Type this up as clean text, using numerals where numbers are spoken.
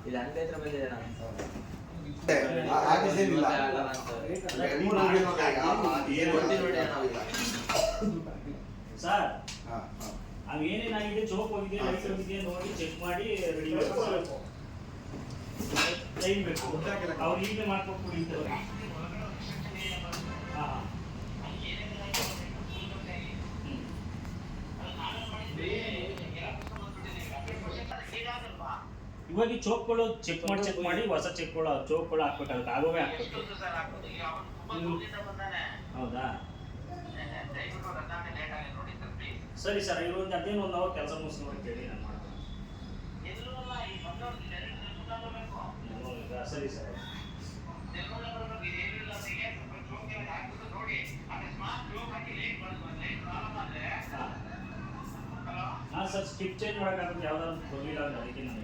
ಇಲ್ಲಿ ಅಂಗಡಿ ಹತ್ರ ಬಂದಿದೆ ನಾನು ಸರ್ ಅವ್ ಏನೇನಾಗಿದೆ ಚೋಕ್ ಹೋಗಿದೆ ಲೈಟ್ ಹೋಗಿದೆ ನೋಡಿ ಚೆಕ್ ಮಾಡಿ ರೆಡಿ ಟೈಮ್ ಬೇಕು ಅವ್ರು ಈಗ ಮಾಡ್ಕೊಟ್ಬಿಡಿ ಇವಾಗ ಈ ಚೋಕ್ಗಳು ಚೆಕ್ ಮಾಡಿ ಹೊಸ ಚೆಕ್ಗಳು ಚೋಕ್ಗಳು ಹಾಕ್ಬೇಕಾಗುತ್ತೆ ಆಗೋವೇ ಹಾಕ್ಬೇಕು. ಹೌದಾ ಸರಿ ಸರ್ ಇಲ್ಲೊಂದು ಅದೇನು ಒಂದು ಅವರ್ ಕೆಲಸ ಮುಗಿಸ್ಕೊಂಡು ಕೇಳಿ ನಾನು ಮಾಡ್ತೀನಿ. ಸರಿ ಸರ್ ಹಾಂ ಸರ್ ಸ್ಟಿಪ್ ಚೇಂಜ್ ಮಾಡೋಕ್ಕಾಗುತ್ತೆ ಯಾವ್ದಾದ್ರು ಕೊಡಲಿಲ್ಲ ಅಂದ್ರೆ ಅದಕ್ಕೆ ನಾನು